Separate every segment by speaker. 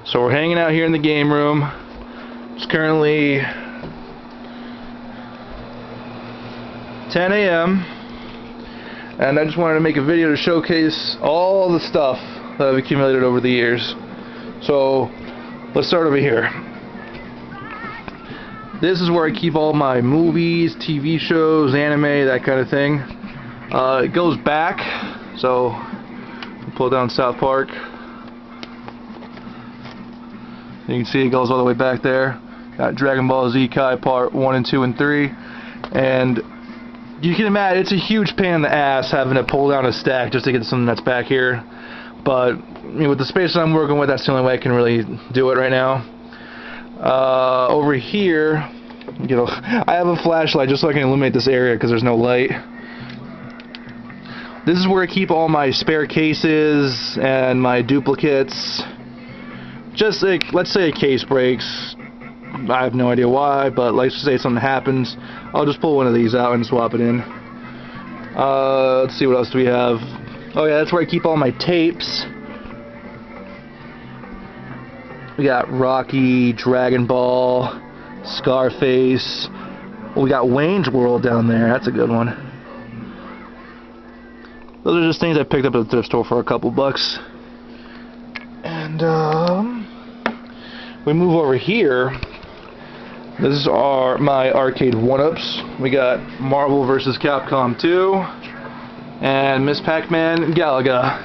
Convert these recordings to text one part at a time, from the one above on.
Speaker 1: So we're hanging out here in the game room. It's currently 10 a.m. and I just wanted to make a video to showcase all the stuff that I've accumulated over the years. So let's start over here. This is where I keep all my movies, TV shows, anime, that kind of thing. It goes back, so pull down South Park. You can see it goes all the way back there. Got Dragon Ball Z Kai Part 1 and 2 and 3. And you can imagine it's a huge pain in the ass having to pull down a stack just to get something that's back here. But with the space I'm working with, that's the only way I can really do it right now. Over here, I have a flashlight just so I can illuminate this area because there's no light. This is where I keep all my spare cases and my duplicates. Just like, let's say a case breaks. I have no idea why, but let's say something happens. I'll just pull one of these out and swap it in. Let's see, what else do we have? Oh yeah, that's where I keep all my tapes. We got Rocky, Dragon Ball, Scarface. We got Wayne's World down there. That's a good one. Those are just things I picked up at the thrift store for a couple bucks. And we move over here. This is my arcade one-ups. We got Marvel vs. Capcom 2 and Miss Pac-Man Galaga.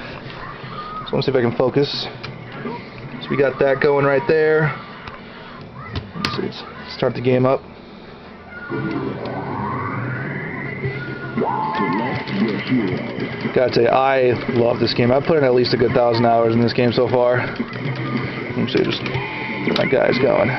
Speaker 1: So let's see if I can focus. So we got that going right there. Let's see, let's start the game up. Gotta tell you, I love this game. I've put in at least a good 1,000 hours in this game so far. Let's see, just get my guys going.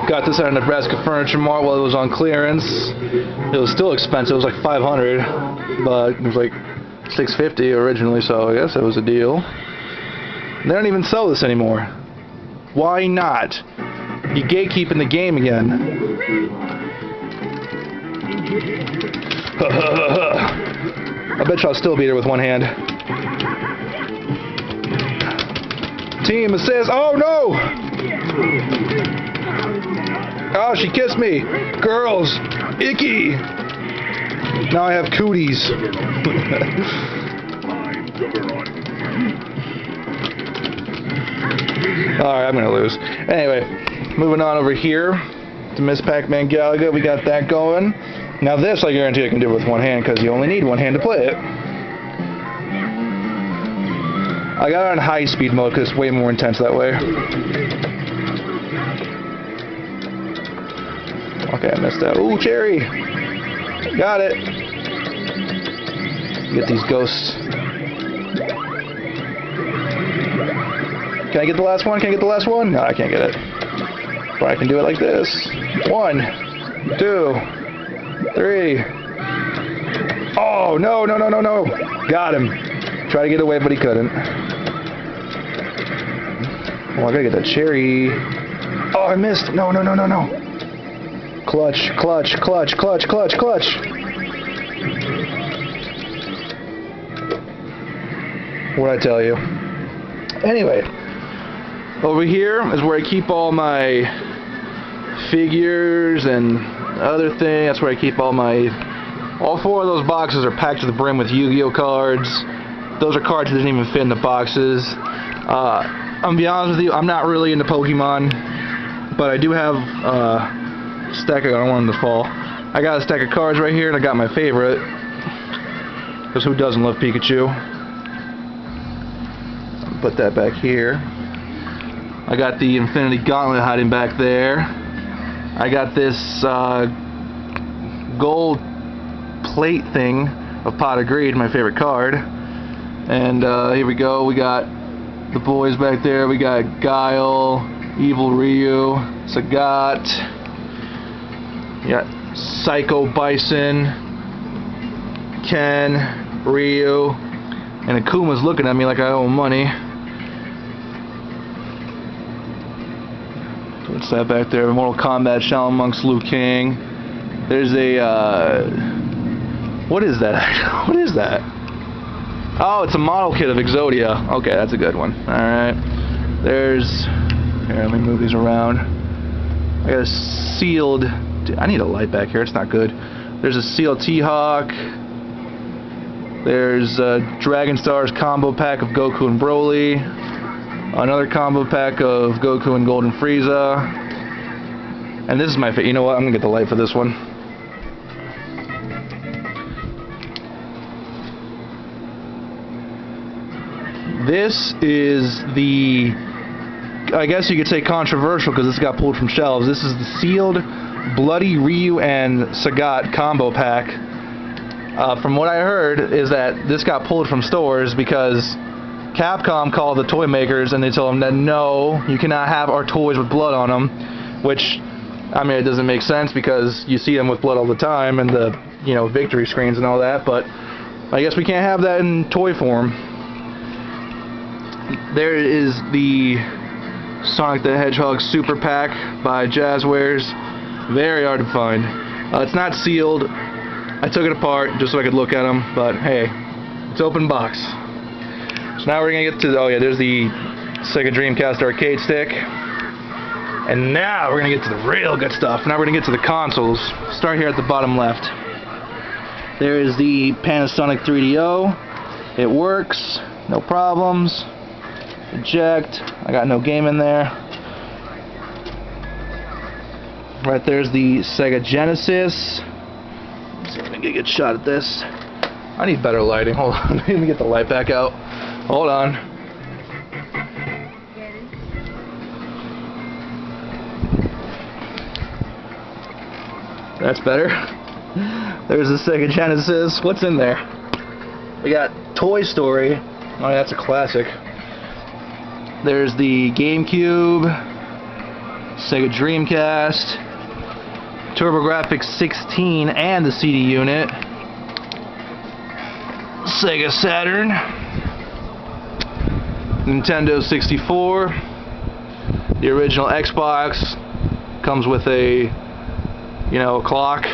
Speaker 1: Got this at a Nebraska Furniture Mart while it was on clearance. It was still expensive. It was like $500, but it was like $650 originally, so I guess it was a deal. They don't even sell this anymore. Why not? You gatekeeping the game again. I bet you I'll still beat her with one hand. Team assist. Oh no! Oh, she kissed me. Girls, icky. Now I have cooties. Alright, I'm gonna lose. Anyway, moving on over here to Miss Pac-Man Galaga. We got that going. Now this, I guarantee I can do with one hand because you only need one hand to play it. I got it on high speed mode because it's way more intense that way. Okay, I missed that. Ooh, cherry! Got it! Get these ghosts. Can I get the last one? Can I get the last one? No, I can't get it. But I can do it like this. 1, 2, 3. Oh, no, no, no, no, no. Got him. Tried to get away, but he couldn't. Oh, I gotta get that cherry. Oh, I missed. No, no, no, no, no. Clutch, clutch, clutch, clutch, clutch, clutch. What'd I tell you? Anyway, over here is where I keep all my figures and other things. That's where I keep all 4 of those boxes are packed to the brim with Yu-Gi-Oh cards. Those are cards that didn't even fit in the boxes. I'm gonna be honest with you, I'm not really into Pokemon, but I do have a stack. I don't want them to fall. I got a stack of cards right here, and I got my favorite. Because who doesn't love Pikachu? Put that back here. I got the Infinity Gauntlet hiding back there. I got this gold plate thing of Pot of Greed, my favorite card. And here we go. We got the boys back there. We got Guile, Evil Ryu, Sagat. We got Psycho Bison, Ken, Ryu, and Akuma's looking at me like I owe him money. What's that back there? Mortal Kombat, Shaolin Monks, Liu Kang. There's a, what is that? What is that? Oh, it's a model kit of Exodia. Okay, that's a good one. Alright. There's, here, let me move these around. I got a sealed, I need a light back here, it's not good. There's a sealed T-Hawk. There's a Dragon Stars combo pack of Goku and Broly. Another combo pack of Goku and Golden Frieza. And this is my favorite. You know what? I'm gonna get the light for this one. This is the, I guess you could say controversial because this got pulled from shelves. This is the sealed Bloody Ryu and Sagat combo pack. From what I heard is that this got pulled from stores because Capcom called the toy makers and they told them that no, you cannot have our toys with blood on them, which, I mean, it doesn't make sense because you see them with blood all the time and the, you know, victory screens and all that, but I guess we can't have that in toy form. There is the Sonic the Hedgehog Super Pack by Jazzwares. Very hard to find. It's not sealed. I took it apart just so I could look at them, but hey, it's open box. So now we're gonna get to, oh yeah, there's the Sega Dreamcast arcade stick. And now we're gonna get to the real good stuff. Now we're gonna get to the consoles. Start here at the bottom left. There is the Panasonic 3DO. It works, no problems. Eject, I got no game in there. Right there's the Sega Genesis. Let's see if I can get a good shot at this. I need better lighting. Hold on. Let me get the light back out. Hold on. That's better. There's the Sega Genesis. What's in there? We got Toy Story. Oh, that's a classic. There's the GameCube, Sega Dreamcast, TurboGrafx 16 and the CD unit, Sega Saturn, Nintendo 64, the original Xbox, comes with a, you know, clock,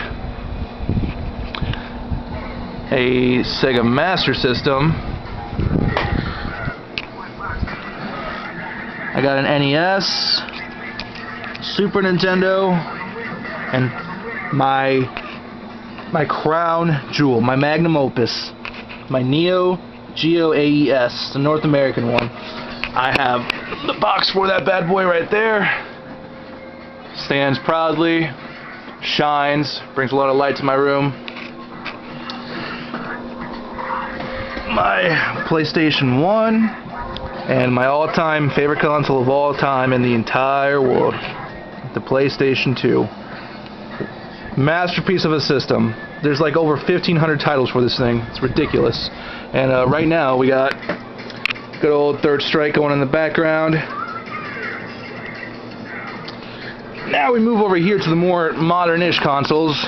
Speaker 1: a Sega Master System. I got an NES, Super Nintendo, and my crown jewel, my magnum opus, my Neo Geo AES, the North American one. I have the box for that bad boy right there. Stands proudly, shines, brings a lot of light to my room. My PlayStation 1. And my all-time favorite console of all time in the entire world, the PlayStation 2. Masterpiece of a system. There's like over 1,500 titles for this thing. It's ridiculous. And right now we got good old Third Strike going in the background. Now we move over here to the more modern-ish consoles.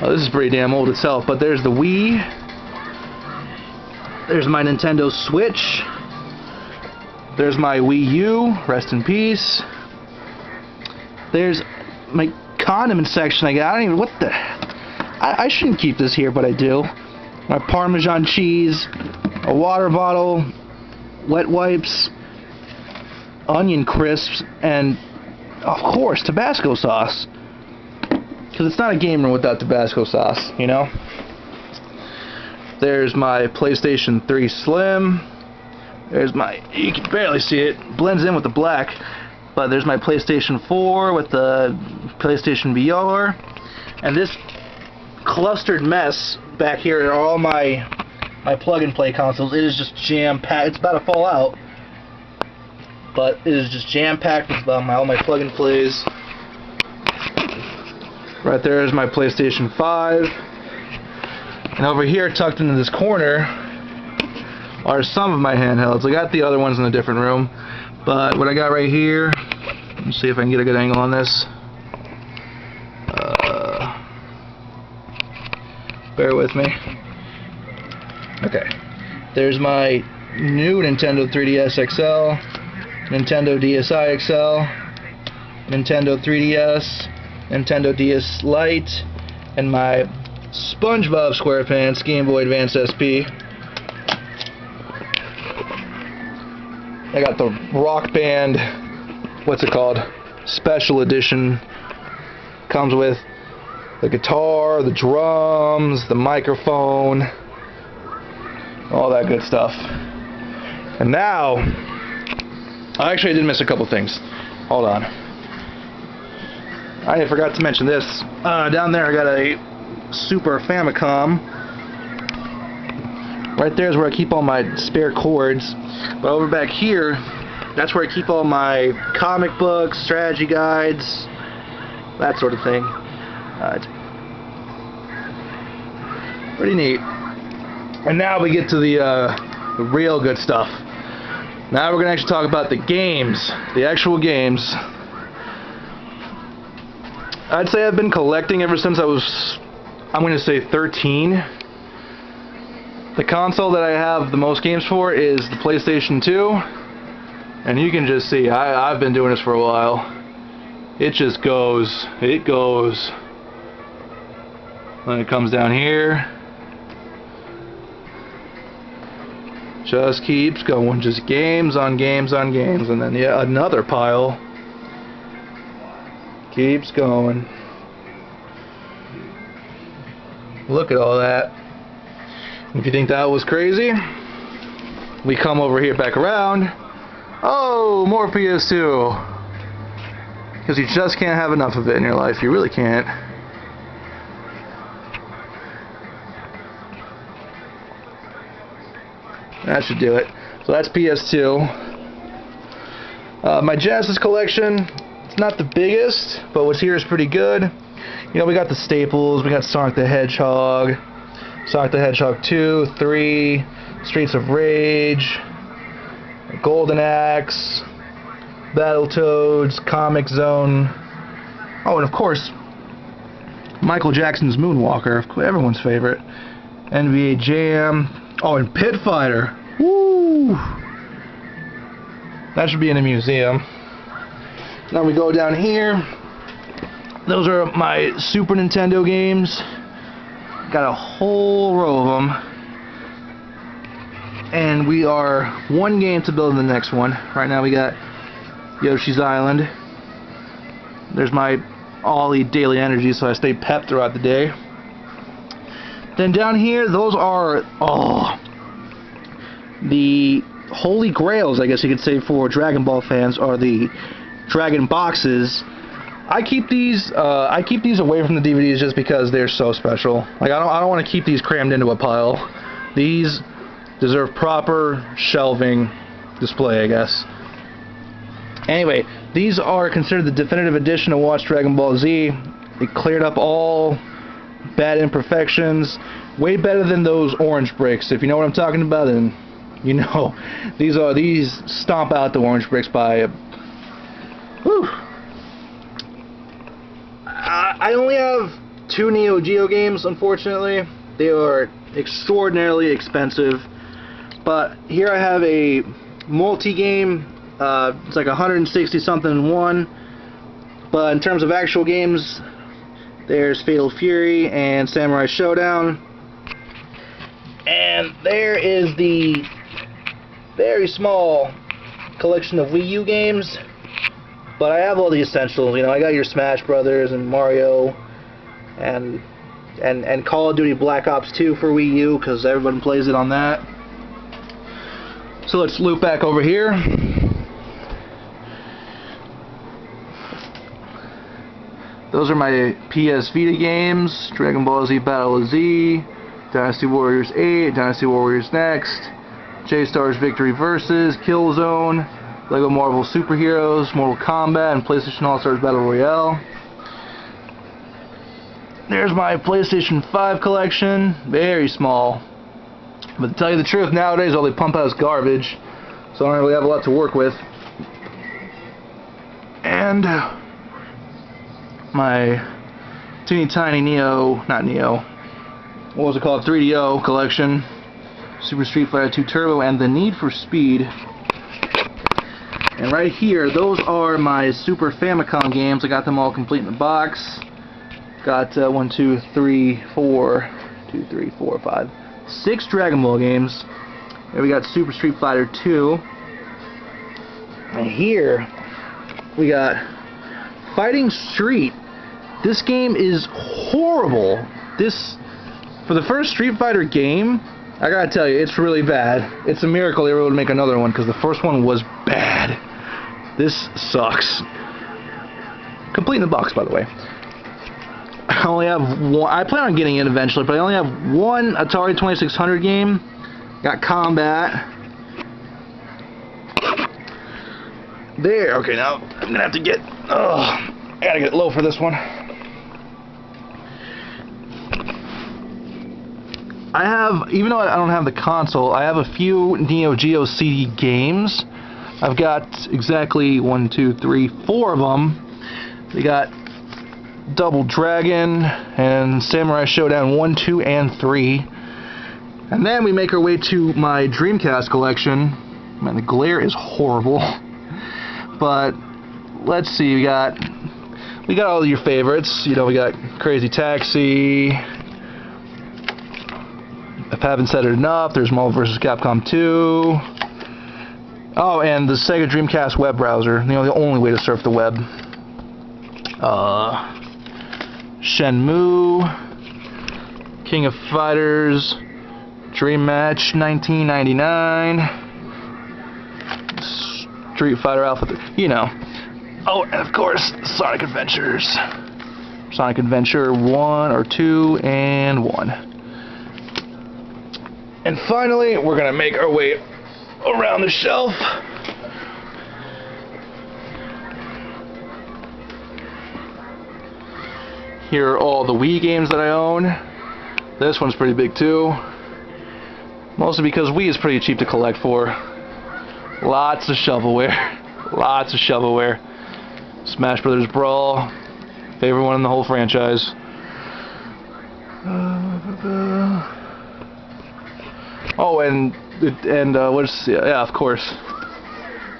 Speaker 1: This is pretty damn old itself, but there's the Wii. There's my Nintendo Switch. There's my Wii U, rest in peace. There's my condiment section I got. I don't even, what the, I shouldn't keep this here, but I do. My Parmesan cheese, a water bottle, wet wipes, onion crisps, and of course Tabasco sauce. Because it's not a game room without Tabasco sauce, you know? There's my PlayStation 3 Slim. There's my, you can barely see it, blends in with the black, but there's my PlayStation 4 with the PlayStation VR, and this clustered mess back here are all my plug-and-play consoles. It is just jam-packed. It's about to fall out, but it is just jam-packed with all my plug-and-plays. Right there is my PlayStation 5, and over here, tucked into this corner, are some of my handhelds. I got the other ones in a different room, but what I got right here, let's see if I can get a good angle on this. Bear with me. Okay. There's my new Nintendo 3DS XL, Nintendo DSi XL, Nintendo 3DS, Nintendo DS Lite, and my SpongeBob SquarePants Game Boy Advance SP. I got the Rock Band, what's it called? Special Edition. Comes with the guitar, the drums, the microphone, all that good stuff. And now, actually I did miss a couple things. Hold on. I forgot to mention this. Down there I got a Super Famicom. Right there is where I keep all my spare cords. But over back here, that's where I keep all my comic books, strategy guides, that sort of thing. It's pretty neat. And now we get to the real good stuff. Now we're going to actually talk about the games, the actual games. I'd say I've been collecting ever since I was, I'm going to say 13. The console that I have the most games for is the PlayStation 2. And you can just see, I've been doing this for a while. It just goes, it goes. When it comes down here, just keeps going, just games on games on games, and then yeah, another pile keeps going. Look at all that. If you think that was crazy, we come over here back around. Oh, more PS2. Because you just can't have enough of it in your life. You really can't. That should do it. So that's PS2. My Genesis collection, it's not the biggest, but what's here is pretty good. You know, we got the staples. We got Sonic the Hedgehog, Sonic the Hedgehog 2, 3, Streets of Rage, Golden Axe, Battletoads, Comic Zone. Oh, and of course, Michael Jackson's Moonwalker, everyone's favorite. NBA Jam. Oh, and Pit Fighter. Woo! That should be in a museum. Now we go down here. Those are my Super Nintendo games. Got a whole row of them. And we are one game to build the next one. Right now we got Yoshi's Island. There's my Ollie Daily Energy, so I stay pepped throughout the day. Then down here, those are, the holy grails, I guess you could say, for Dragon Ball fans, are the Dragon boxes. I keep these away from the DVDs just because they're so special. Like I don't want to keep these crammed into a pile. These deserve proper shelving display, I guess. Anyway, these are considered the definitive edition of Watch Dragon Ball Z. It cleared up all bad imperfections. Way better than those orange bricks. If you know what I'm talking about, then you know. These stomp out the orange bricks by whew. I only have 2 Neo Geo games, unfortunately. They are extraordinarily expensive. But here I have a multi-game. It's like 160 something in one. But in terms of actual games, there's Fatal Fury and Samurai Showdown. And there is the very small collection of Wii U games. But I have all the essentials. You know, I got your Smash Brothers and Mario and Call of Duty Black Ops 2 for Wii U, because everyone plays it on that. So let's loop back over here. Those are my PS Vita games: Dragon Ball Z Battle of Z, Dynasty Warriors 8, Dynasty Warriors Next, J-Stars Victory Versus, Killzone, Lego Marvel Superheroes, Mortal Kombat, and PlayStation All-Stars Battle Royale. There's my PlayStation 5 collection, very small. But to tell you the truth, nowadays all they pump out is garbage, so I don't really have a lot to work with. And my teeny tiny what was it called, 3DO collection, Super Street Fighter 2 Turbo, and the Need for Speed. And right here, those are my Super Famicom games. I got them all complete in the box. Got 1, 2, 3, 4, 2, 3, 4, 5, 6 Dragon Ball games. And we got Super Street Fighter 2. And here we got Fighting Street. This game is horrible. This, for the first Street Fighter game, I gotta tell you, it's really bad. It's a miracle they were able to make another one, because the first one was bad. This sucks. Complete in the box, by the way. I only have one. I plan on getting it eventually, but I only have one Atari 2600 game. Got Combat. There. Okay, now I'm gonna have to get. I gotta get low for this one. I have, even though I don't have the console, I have a few Neo Geo CD games. I've got exactly 1, 2, 3, 4 of them. We got Double Dragon and Samurai Showdown 1, 2, and 3. And then we make our way to my Dreamcast collection. Man, the glare is horrible. But let's see, we got all of your favorites. You know, we got Crazy Taxi. If I haven't said it enough, there's Marvel vs. Capcom 2. Oh, and the Sega Dreamcast web browser. You know, the only way to surf the web. Shenmue, King of Fighters, Dream Match 1999, Street Fighter Alpha 3, you know. Oh, and of course, Sonic Adventures. Sonic Adventure 1 or 2 and 1. And finally, we're gonna make our way around the shelf. Here are all the Wii games that I own. This one's pretty big too. Mostly because Wii is pretty cheap to collect for. Lots of shovelware. Lots of shovelware. Smash Brothers Brawl. Favorite one in the whole franchise. Oh, and what's, yeah, of course.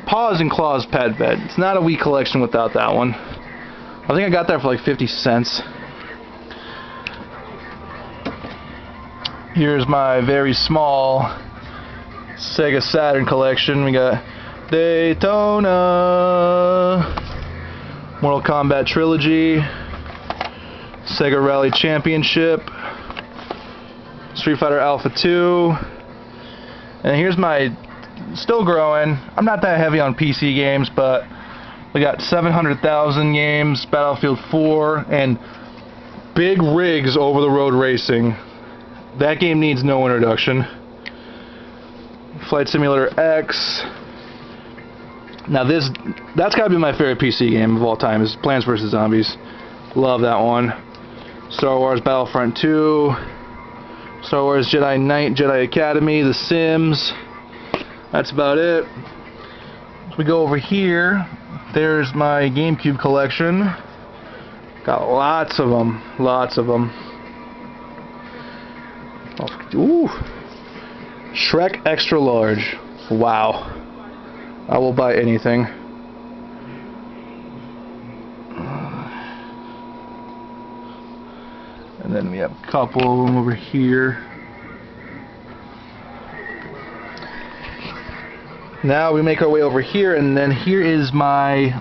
Speaker 1: Paws and Claws Pet Bed. It's not a Wii collection without that one. I think I got that for like 50 cents. Here's my very small Sega Saturn collection. We got Daytona, Mortal Kombat Trilogy, Sega Rally Championship, Street Fighter Alpha 2, and here's my, still growing, I'm not that heavy on PC games, but we got 700,000 games, Battlefield 4, and Big Rigs Over the Road Racing. That game needs no introduction. Flight Simulator X. Now that's gotta be my favorite PC game of all time, is Plants vs. Zombies. Love that one. Star Wars Battlefront 2. Star Wars Jedi Knight, Jedi Academy, The Sims. That's about it. As we go over here, there's my GameCube collection. Got lots of them. Lots of them. Ooh. Shrek Extra Large. Wow. I will buy anything. And then we have a couple of them over here. Now we make our way over here, and then here is my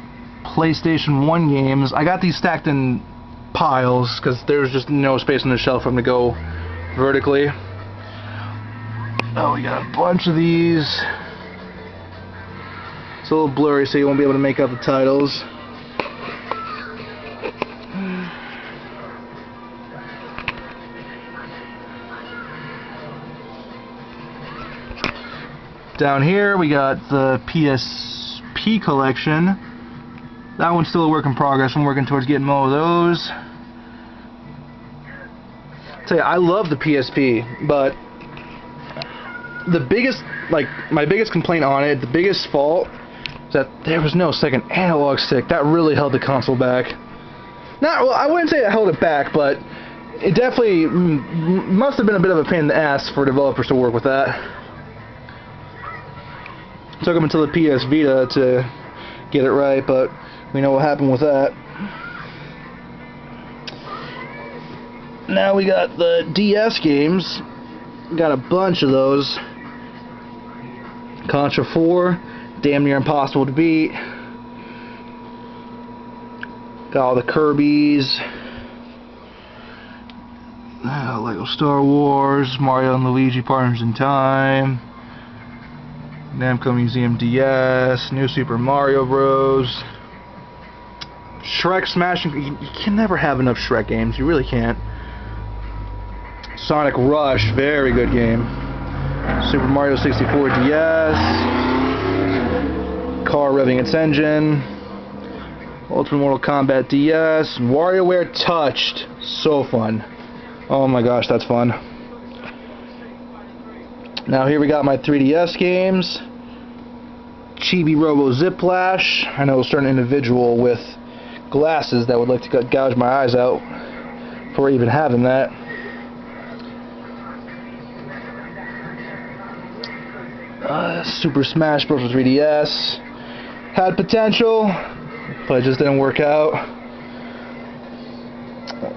Speaker 1: PlayStation 1 games. I got these stacked in piles because there's just no space on the shelf for them to go vertically. Oh, we got a bunch of these. It's a little blurry, so you won't be able to make out the titles. Down here we got the PSP collection. That one's still a work in progress. I'm working towards getting more of those. Tell you, I love the PSP, but the biggest, like, my biggest complaint on it, the biggest fault, is that there was no second analog stick. That really held the console back. Not, well, I wouldn't say it held it back, but it definitely must have been a bit of a pain in the ass for developers to work with that. Took them until the PS Vita to get it right, but we know what happened with that. Now we got the DS games. Got a bunch of those. Contra 4, damn near impossible to beat. Got all the Kirby's. Lego Star Wars, Mario and Luigi Partners in Time, Namco Museum DS, New Super Mario Bros. Shrek Smashing. You can never have enough Shrek games. You really can't. Sonic Rush, very good game. Super Mario 64 DS. Car revving its engine. Ultimate Mortal Kombat DS. WarioWare Touched. So fun. Oh my gosh, that's fun. Now here we got my 3DS games. Chibi Robo Ziplash. I know a certain individual with glasses that would like to gouge my eyes out for even having that. Super Smash Bros. 3DS. Had potential, but it just didn't work out.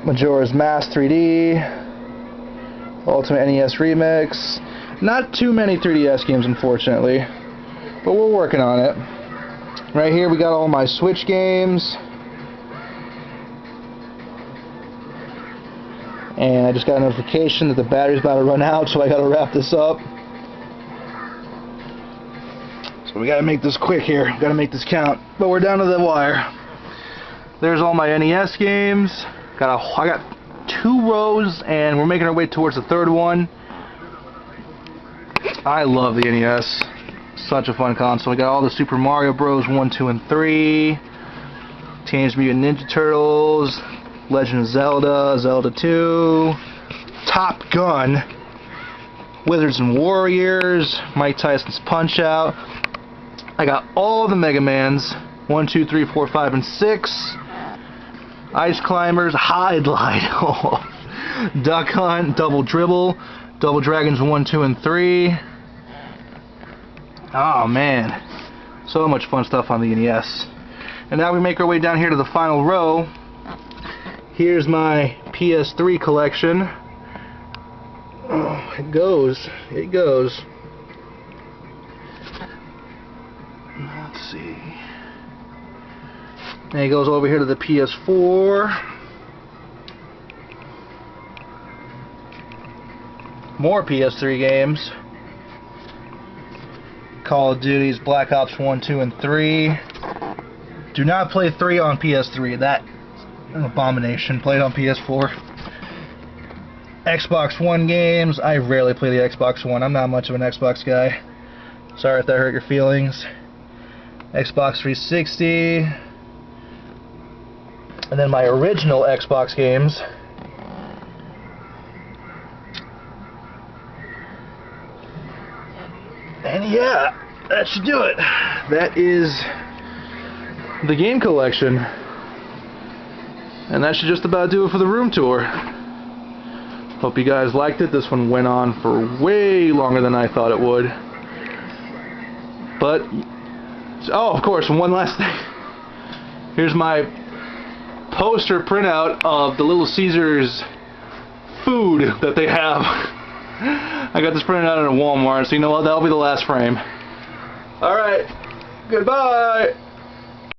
Speaker 1: Majora's Mask 3D. Ultimate NES Remix. Not too many 3DS games, unfortunately, but we're working on it. Right here we got all my Switch games. And I just got a notification that the battery's about to run out, so I gotta wrap this up. So we gotta make this quick here. Gotta make this count. But we're down to the wire. There's all my NES games. I got 2 rows, and we're making our way towards the 3rd one. I love the NES. Such a fun console. We got all the Super Mario Bros. 1, 2, and 3. Teenage Mutant Ninja Turtles. Legend of Zelda. Zelda 2. Top Gun. Wizards and Warriors. Mike Tyson's Punch-Out. I got all the Mega Mans. 1, 2, 3, 4, 5, and 6. Ice Climbers. Hide Light. Duck Hunt. Double Dribble. Double Dragons 1, 2, and 3. Oh man. So much fun stuff on the NES. And now we make our way down here to the final row. Here's my PS3 collection. Oh, it goes. It goes. Let's see. And it goes over here to the PS4. More PS3 games. Call of Duty's Black Ops 1, 2, and 3. Do not play 3 on PS3. That an abomination. Play it on PS4. Xbox One games. I rarely play the Xbox One. I'm not much of an Xbox guy. Sorry if that hurt your feelings. Xbox 360. And then my original Xbox games. And yeah, that should do it. That is the game collection. And that should just about do it for the room tour. Hope you guys liked it. This one went on for way longer than I thought it would. But, oh, of course, one last thing. Here's my poster printout of the Little Caesars food that they have. I got this printed out at Walmart, so you know what? That'll be the last frame. Alright, goodbye!